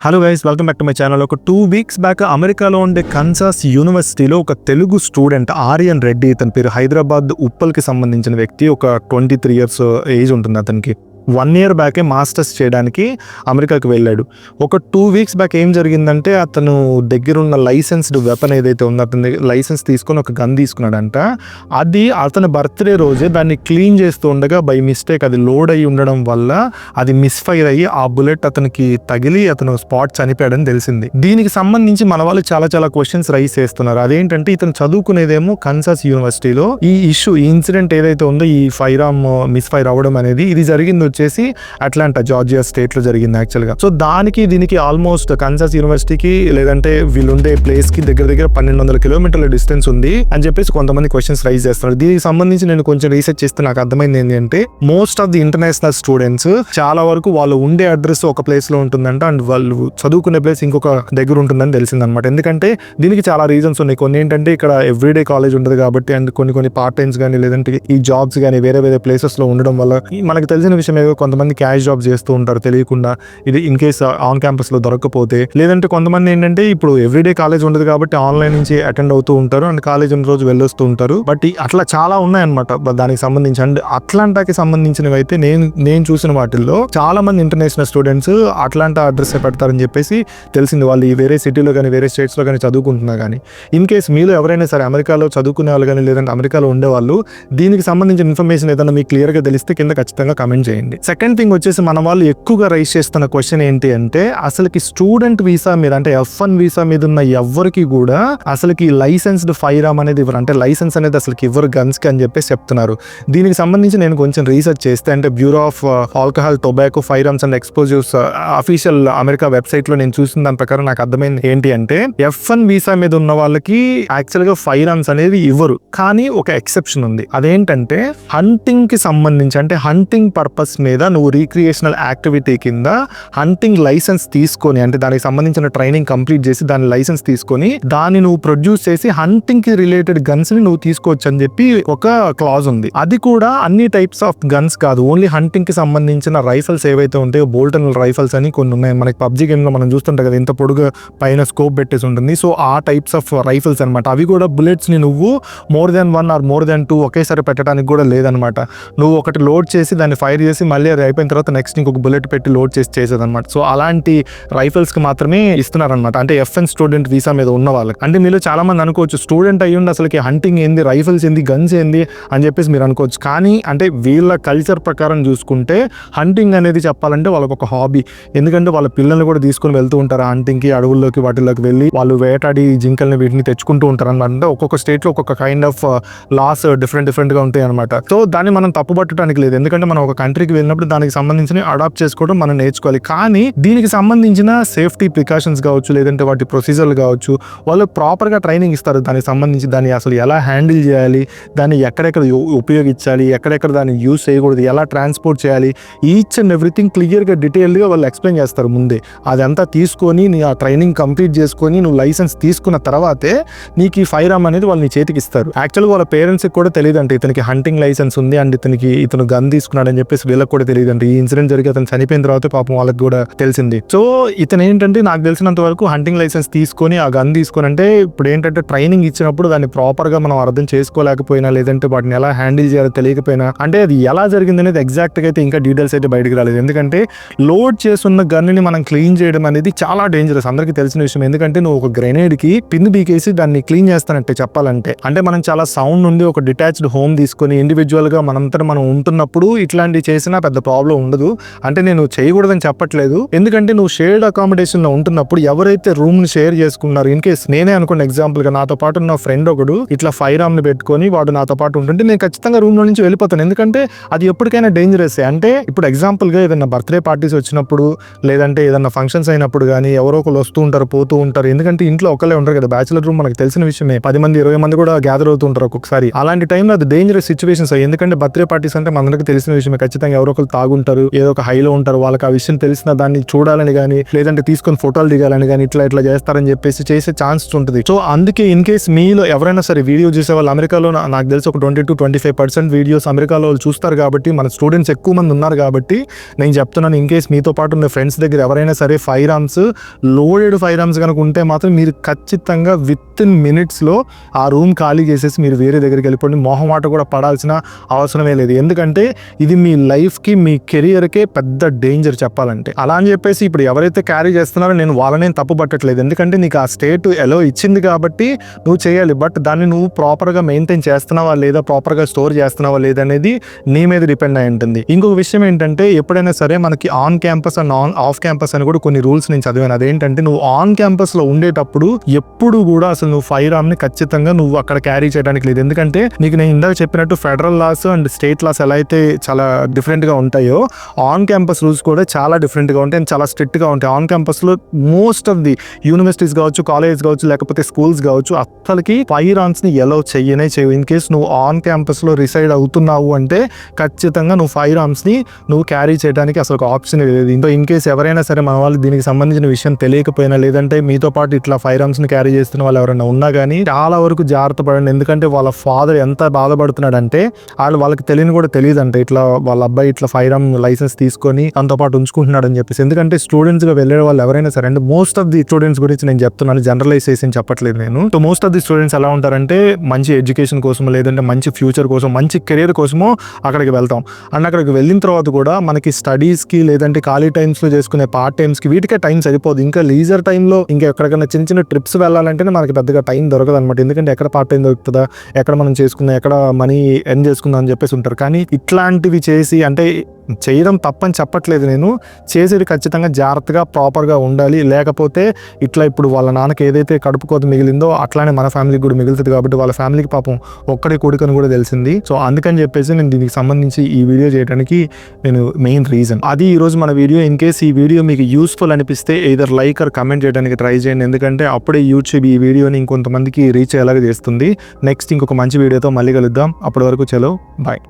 Hello guys, welcome back to my channel. ఒక 2 weeks back అమెరికాలో ఉండే కన్సాస్ యూనివర్సిటీలో ఒక తెలుగు స్టూడెంట్ ఆర్యన్ రెడ్డి, ఇతని పేరు, హైదరాబాద్ ఉప్పల్కి సంబంధించిన వ్యక్తి. ఒక 23 ఇయర్స్ ఏజ్ ఉంటుంది అతనికి. 1 ఇయర్ బ్యాకే మాస్టర్స్ చేయడానికి అమెరికాకి వెళ్ళాడు. ఒక 2 వీక్స్ బ్యాక్ ఏం జరిగిందంటే, అతను దగ్గరున్న లైసెన్స్డ్ వెపన్ ఏదైతే ఉందో, అతని లైసెన్స్ తీసుకొని ఒక గన్ తీసుకున్నాడంట. అది అతని బర్త్డే రోజే దాన్ని క్లీన్ చేస్తూ ఉండగా బై మిస్టేక్ అది లోడ్ అయ్యి ఉండడం వల్ల అది మిస్ఫైర్ అయ్యి ఆ బుల్లెట్ అతనికి తగిలి అతను స్పాట్ చనిపోయాడని తెలిసింది. దీనికి సంబంధించి మన వాళ్ళు చాలా క్వశ్చన్స్ రైజ్ చేస్తున్నారు. అదేంటంటే, ఇతను చదువుకునేదేమో కన్సాస్ యూనివర్సిటీలో. ఈ ఇన్సిడెంట్ ఏదైతే ఉందో, ఈ ఫైరామ్ మిస్ఫైర్ అవ్వడం అనేది, ఇది జరిగింది వచ్చేసి అట్లాంటా, జార్జియా స్టేట్ లో జరిగింది యాక్చువల్ గా. సో దీనికి ఆల్మోస్ట్ కన్సాస్ యూనివర్సిటీకి లేదంటే వీళ్ళుండే ప్లేస్ కి దగ్గర 1200 కిలోమీటర్ల డిస్టెన్స్ ఉంది అని చెప్పేసి కొంతమంది క్వశ్చన్స్ రైజ్ చేస్తున్నారు. దీనికి సంబంధించి నేను కొంచెం రీసెర్చ్ చేస్తే నాకు అర్థమైంది ఏంటంటే, most of the international students చాలా వరకు వాళ్ళు ఉండే అడ్రస్ ఒక ప్లేస్ లో ఉంటుందంట, అండ్ వాళ్ళు చదువుకునే ప్లేస్ ఇంకొక దగ్గర ఉంటుందని తెలిసిందనమాట. ఎందుకంటే దీనికి చాలా రీజన్స్ ఉన్నాయి. కొన్ని ఏంటంటే, ఇక్కడ ఎవ్రీడే కాలేజ్ ఉంటుంది కాబట్టి, అండ్ కొన్ని పార్ట్ టైమ్స్ కానీ లేదంటే ఈ జాబ్స్ కానీ వేరే ప్లేసెస్ లో ఉండడం వల్ల మనకు తెలిసిన విషయం, కొంతమంది క్యాష్ జాబ్స్ చేస్తూ ఉంటారు తెలియకుండా, ఇది ఇన్ కేస్ ఆన్ క్యాంపస్ లో దొరకకపోతే. లేదంటే కొంతమంది ఏంటంటే, ఇప్పుడు ఎవ్రీడే కాలేజ్ ఉండదు కాబట్టి ఆన్లైన్ నుంచి అటెండ్ అవుతూ ఉంటారు అండ్ కాలేజ్ ఉన్న రోజు వెళ్ళొస్తూ ఉంటారు. బట్ అట్లా చాలా ఉన్నాయన్నమాట దానికి సంబంధించి. అండ్ అట్లాంటాకి సంబంధించినవి అయితే నేను చూసిన వాటిల్లో చాలా మంది ఇంటర్నేషనల్ స్టూడెంట్స్ అట్లాంటా అడ్రస్ పెడతారని చెప్పేసి తెలిసింది. వాళ్ళు ఈ వేరే సిటీలో కానీ వేరే స్టేట్స్ లో కానీ చదువుకుంటున్నా కానీ. ఇన్ కేస్ మీలో ఎవరైనా సరే అమెరికాలో చదువుకునే వాళ్ళు కానీ లేదంటే అమెరికాలో ఉండేవాళ్ళు దీనికి సంబంధించిన ఇన్ఫర్మేషన్ ఏదైనా మీకు క్లియర్ గా తెలిస్తే కింద ఖచ్చితంగా కమెంట్ చేయండి. సెకండ్ థింగ్ వచ్చేసి, మన వాళ్ళు ఎక్కువగా రైజ్ చేస్తున్న క్వశ్చన్ ఏంటి అంటే, అసలుకి స్టూడెంట్ వీసా మీద అంటే F1 వీసా మీద ఉన్న ఎవ్వరికి కూడా అసలుకి లైసెన్స్డ్ ఫైర్ ఆర్మ్ అనేది ఇవ్వరు. అంటే లైసెన్స్ అనేది అసలుకి ఇవ్వరు గన్స్ కి అని చెప్పేసి చెప్తున్నారు. దీనికి సంబంధించి నేను కొంచెం రీసెర్చ్ చేస్తే, అంటే bureau of alcohol, tobacco, fire arms and explosives official America website లో నేను చూసిన దాని ప్రకారం నాకు అర్థమైంది ఏంటి అంటే, F1 వీసా మీద ఉన్న వాళ్ళకి యాక్చువల్ గా ఫైర్ ఆర్మ్స్ అనేది ఇవ్వరు. కానీ ఒక ఎక్సెప్షన్ ఉంది. అదేంటంటే, హంటింగ్ కి సంబంధించి, అంటే హంటింగ్ పర్పస్ మీద నువ్వు రీక్రియేషనల్ యాక్టివిటీ కింద హంటింగ్ లైసెన్స్ తీసుకొని, అంటే దానికి సంబంధించిన ట్రైనింగ్ కంప్లీట్ చేసి దాని లైసెన్స్ తీసుకొని దాన్ని నువ్వు ప్రొడ్యూస్ చేసి హంటింగ్ కి రిలేటెడ్ గన్స్ ని నువ్వు తీసుకోవచ్చు అని చెప్పి ఒక క్లాజ్ ఉంది. అది కూడా అన్ని టైప్స్ ఆఫ్ గన్స్ కాదు, ఓన్లీ హంటింగ్ కి సంబంధించిన రైఫల్స్ ఏవైతే ఉంటాయో, బోల్టన్ రైఫల్స్ అని కొన్ని ఉన్నాయి. మనకి పబ్జీ గేమ్ లో మనం చూస్తుంటాం కదా, ఇంత పొడుగు పైన స్కోప్ పెట్టేసి ఉంటుంది. సో ఆ టైప్స్ ఆఫ్ రైఫల్స్ అనమాట. అవి కూడా బుల్లెట్స్ ని నువ్వు more than 1 or more than 2 ఒకేసారి పెట్టడానికి కూడా లేదనమాట. నువ్వు ఒకటి లోడ్ చేసి దాన్ని ఫైర్ చేసి మళ్ళీ అది అయిపోయిన తర్వాత నెక్స్ట్ ఇంకొక బుల్లెట్ పెట్టి లోడ్ చేసి చేసేదన్నమాట. సో అలాంటి రైఫల్స్ కి మాత్రమే ఇస్తున్నారనమాట, అంటే F1 స్టూడెంట్ వీసా మీద ఉన్న వాళ్ళకి. అంటే మీలో చాలా మంది అనుకోవచ్చు, స్టూడెంట్ అయ్యుండి అసలుకి హంటింగ్ ఏంది, రైఫల్స్ ఏంది, గన్స్ ఏంది అని చెప్పేసి మీరు అనుకోవచ్చు. కానీ అంటే వీళ్ళ కల్చర్ ప్రకారం చూసుకుంటే హంటింగ్ అనేది చెప్పాలంటే వాళ్ళకి ఒక హాబీ. ఎందుకంటే వాళ్ళ పిల్లల్ని కూడా తీసుకొని వెళ్తూ ఉంటారు హంటింగ్ కి, అడవుల్లోకి వాటిల్లోకి వెళ్ళి వాళ్ళు వేటాడి జింకల్ని వీటిని తెచ్చుకుంటూ ఉంటారు అనమాట. అంటే ఒక్కొక్క స్టేట్ లో ఒక్కొక్క కైండ్ ఆఫ్ లాస్ డిఫరెంట్ గా ఉంటాయి అనమాట. సో దాన్ని మనం తప్పుపట్టడానికి లేదు, ఎందుకంటే మనం ఒక కంట్రీకి వెళ్ళినప్పుడు దానికి సంబంధించిన అడాప్ట్ చేసుకోవడం మనం నేర్చుకోవాలి. కానీ దీనికి సంబంధించిన సేఫ్టీ ప్రికాషన్స్ కావచ్చు, లేదంటే వాటి ప్రొసీజర్లు కావచ్చు, వాళ్ళు ప్రాపర్ గా ట్రైనింగ్ ఇస్తారు. దానికి సంబంధించి దాన్ని అసలు ఎలా హ్యాండిల్ చేయాలి, దాన్ని ఎక్కడెక్కడ ఉపయోగించాలి, ఎక్కడెక్కడ దాన్ని యూజ్ చేయకూడదు, ఎలా ట్రాన్స్పోర్ట్ చేయాలి, ఈచ్ అండ్ ఎవ్రీథింగ్ క్లియర్ గా డీటెయిల్ గా వాళ్ళు ఎక్స్ప్లెయిన్ చేస్తారు ముందే. అదంతా తీసుకొని నీ ఆ ట్రైనింగ్ కంప్లీట్ చేసుకొని నువ్వు లైసెన్స్ తీసుకున్న తర్వాతే నీకు ఈ ఫైర్ ఆర్మ్ అనేది వాళ్ళు నీ చేతికి ఇస్తారు. యాక్చువల్గా వాళ్ళ పేరెంట్స్ కి కూడా తెలియదు అంటే ఇతనికి హంటింగ్ లైసెన్స్ ఉంది అండ్ ఇతను గన్ తీసుకున్నాడు అని చెప్పేసి వీళ్ళకి కూడా తెలియదు. అంటే ఈ ఇన్సిడెంట్ జరిగి అతను చనిపోయిన తర్వాత పాపం వాళ్ళకి కూడా తెలిసింది. సో ఇతను ఏంటంటే, నాకు తెలిసినంత వరకు హంటింగ్ లైసెన్స్ తీసుకొని ఆ గన్ తీసుకొని, అంటే ఇప్పుడు ఏంటంటే ట్రైనింగ్ ఇచ్చినప్పుడు దాన్ని ప్రాపర్ గా మనం అర్థం చేసుకోలేకపోయినా, లేదంటే వాటిని ఎలా హ్యాండిల్ చేయాలో తెలియకపోయినా, అంటే అది ఎలా జరిగింది అనేది ఎగ్జాక్ట్ గా అయితే ఇంకా డీటెయిల్స్ అయితే బయటకు రాలేదు. ఎందుకంటే లోడ్ చేస్తున్న గన్ ని మనం క్లీన్ చేయడం అనేది చాలా డేంజరస్, అందరికీ తెలిసిన విషయం. ఎందుకంటే నువ్వు ఒక గ్రెనేడ్ కి పిన్ బీకేసి దాన్ని క్లీన్ చేస్తానంటే చెప్పాలంటే, అంటే మనం చాలా సౌండ్ నుండి ఒక డిటాచ్డ్ హోమ్ తీసుకొని ఇండివిజువల్ గా మనంతా మనం ఉంటున్నప్పుడు ఇట్లాంటివి చేసినా పెద్ద ప్రాబ్లం ఉండదు. అంటే నేను చేయకూడదని చెప్పట్లేదు, ఎందుకంటే నువ్వు షేర్డ్ అకామిడేషన్ లో ఉంటున్నప్పుడు ఎవరైతే రూమ్ ని షేర్ చేసుకున్నారు, ఇన్ కేస్ నేనే అనుకోండి ఎగ్జాంపుల్ గా, నాతో పాటు ఉన్న ఫ్రెండ్ ఒకడు ఇట్లా ఫైర్ ఆర్మ్ ని పెట్టుకొని వాడు నాతో పాటు ఉంటుంటే నేను ఖచ్చితంగా రూమ్ లో నుంచి వెళ్ళిపోతాను. ఎందుకంటే అది ఎప్పటికైనా డేంజరస్. అంటే ఇప్పుడు ఎగ్జాంపుల్ గా ఏదైనా బర్త్డే పార్టీస్ వచ్చినప్పుడు, లేదంటే ఏదైనా ఫంక్షన్స్ అయినప్పుడు కానీ ఎవరో ఒకరు వస్తూ ఉంటారు, పోతూ ఉంటారు. ఎందుకంటే ఇంట్లో ఒకళ్ళే ఉంటారు కదా, బ్యాచులర్ రూమ్ మనకు తెలిసిన విషయమే, 10 మంది 20 మంది కూడా గ్యాదర్ అవుతూ ఉంటారు ఒక్కొక్కసారి. అలాంటి టైంలో అది డేంజరస్ సిచ్యువేషన్స్. ఎందుకంటే బర్త్డే పార్టీస్ అంటే మనందరికీ తెలిసిన విషయమే, ఖచ్చితంగా ఎవరో ఎవరో ఒకరు తాగుంటారు, ఏదో ఒక హైలో ఉంటారు, వాళ్ళకి ఆ విషయం తెలిసిన దాన్ని చూడాలని కానీ లేదంటే తీసుకొని ఫోటోలు దిగాలని కానీ ఇట్లా చేస్తారని చెప్పేసి చేసే ఛాన్స్ ఉంటుంది. సో అందుకే ఇన్ కేస్ మీలో ఎవరైనా సరే వీడియో చూసే వాళ్ళు అమెరికాలో నాకు తెలిసి ఒక 20-25% వీడియోస్ అమెరికాలో వాళ్ళు చూస్తారు కాబట్టి మన స్టూడెంట్స్ ఎక్కువ మంది ఉన్నారు కాబట్టి నేను చెప్తున్నాను, ఇన్ కేస్ మీతో పాటు ఉన్న ఫ్రెండ్స్ దగ్గర ఎవరైనా సరే fire arms loaded fire arms కనుక ఉంటే మాత్రం మీరు ఖచ్చితంగా విత్ ఇన్ మినిట్స్లో ఆ రూమ్ ఖాళీ చేసేసి మీరు వేరే దగ్గరికి వెళ్ళిపోండి. మొహమాట కూడా పడాల్సిన అవసరమే లేదు. ఎందుకంటే ఇది మీ లైఫ్కి మీ కెరియర్కే పెద్ద డేంజర్ చెప్పాలంటే. అలా అని చెప్పేసి ఇప్పుడు ఎవరైతే క్యారీ చేస్తున్నారో నేను వాళ్ళనే తప్పు పట్టట్లేదు, ఎందుకంటే నీకు ఆ స్టేట్ ఎలో ఇచ్చింది కాబట్టి నువ్వు చేయాలి. బట్ దాన్ని నువ్వు ప్రాపర్గా మెయింటైన్ చేస్తున్నావా లేదా, ప్రాపర్గా స్టోర్ చేస్తున్నావా లేదనేది నీ మీద డిపెండ్ అయి ఉంటుంది. ఇంకొక విషయం ఏంటంటే ఎప్పుడైనా సరే మనకి on campus and off campus అని కూడా కొన్ని రూల్స్ నేను చదివాను. అదేంటంటే నువ్వు ఆన్ క్యాంపస్ లో ఉండేటప్పుడు ఎప్పుడు కూడా అసలు నువ్వు ఫైర్ ఆర్మ్ ని ఖచ్చితంగా నువ్వు అక్కడ క్యారీ చేయడానికి లేదు. ఎందుకంటే నీకు నేను ఇందాక చెప్పినట్టు federal laws and state laws ఎలా అయితే చాలా డిఫరెంట్ గా ఉంటాయో ఆన్ క్యాంపస్ రూల్స్ కూడా చాలా డిఫరెంట్ గా ఉంటాయి అండ్ చాలా స్ట్రిక్ట్ గా ఉంటాయి. ఆన్ క్యాంపస్ లో మోస్ట్ ఆఫ్ ది యూనివర్సిటీస్ కావచ్చు, కాలేజ్ కావచ్చు, లేకపోతే స్కూల్స్ కావచ్చు, అసలుకి ఫైర్ ఆర్మ్స్ ని ఎలో చేయవు. ఇన్ కేస్ నువ్వు ఆన్ క్యాంపస్ లో రిసైడ్ అవుతున్నావు అంటే ఖచ్చితంగా నువ్వు ఫైర్ ఆర్మ్స్ ని నువ్వు క్యారీ చేయడానికి అసలు ఒక ఆప్షన్ లేదు. ఇంకో ఇన్ కేస్ ఎవరైనా సరే మన వాళ్ళు దీనికి సంబంధించిన విషయం తెలియకపోయినా లేదంటే మీతో పాటు ఇట్లా ఫైర్ ఆర్మ్స్ ని క్యారీ చేస్తున్న వాళ్ళు ఎవరైనా ఉన్నా కానీ చాలా వరకు జాగ్రత్త పడండి. ఎందుకంటే వాళ్ళ ఫాదర్ ఎంత బాధపడుతున్నాడంటే వాళ్ళకి తెలియని కూడా తెలియదు అంటే ఇట్లా వాళ్ళ అబ్బాయి ఇట్లా ఫైర్ ఆర్మ్ లైసెన్స్ తీసుకొని తనతో పాటు ఉంచుకుంటున్నాడు అని చెప్పేసి. ఎందుకంటే స్టూడెంట్స్ గా వెళ్ళే వాళ్ళు ఎవరైనా సరే and most of the students గురించి నేను చెప్తున్నాను, జనరలైజేషన్ చెప్పట్లేదు నేను. So most of the students ఎలా ఉంటారంటే మంచి ఎడ్యుకేషన్ కోసమో లేదంటే మంచి ఫ్యూచర్ కోసం మంచి కెరీర్ కోసమో అక్కడికి వెళ్తాం. అండ్ అక్కడికి వెళ్ళిన తర్వాత కూడా మనకి స్టడీస్కి లేదంటే ఖాళీ టైమ్స్లో చేసుకునే పార్ట్ టైమ్స్కి వీటికే టైం సరిపోదు. ఇంకా లీజర్ టైంలో ఇంకా ఎక్కడికైనా చిన్న చిన్న ట్రిప్స్ వెళ్ళాలంటేనే మనకి పెద్దగా టైం దొరకదు అనమాట. ఎందుకంటే ఎక్కడ పార్ట్ టైం దొరుకుతుందా, ఎక్కడ మనం చేసుకుందాం, ఎక్కడ మనీ ఎర్న్ చేసుకుందాం అని చెప్పేసి ఉంటారు. కానీ ఇట్లాంటివి చేసి అంటే చేయడం తప్పని చెప్పట్లేదు నేను, చేసేది ఖచ్చితంగా జాగ్రత్తగా ప్రాపర్గా ఉండాలి. లేకపోతే ఇట్లా ఇప్పుడు వాళ్ళ నాన్నకి ఏదైతే కడుపు కోత మిగిలిందో అట్లానే మన ఫ్యామిలీకి కూడా మిగులుతుంది కాబట్టి వాళ్ళ ఫ్యామిలీకి పాపం ఒక్కడే కొడుకని కూడా తెలిసింది. సో అందుకని చెప్పేసి నేను దీనికి సంబంధించి ఈ వీడియో చేయడానికి నేను మెయిన్ రీజన్ అది. ఈరోజు మన వీడియో ఇన్ కేస్ ఈ వీడియో మీకు యూస్ఫుల్ అనిపిస్తే ఎయిదర్ లైక్ ఆర్ కమెంట్ చేయడానికి ట్రై చేయండి. ఎందుకంటే అప్పుడే యూట్యూబ్ ఈ వీడియోని ఇంకొంతమందికి రీచ్ అయ్యేలాగా చేస్తుంది. నెక్స్ట్ ఇంకొక మంచి వీడియోతో మళ్ళీ కలుద్దాం. అప్పటి వరకు చలో బాయ్.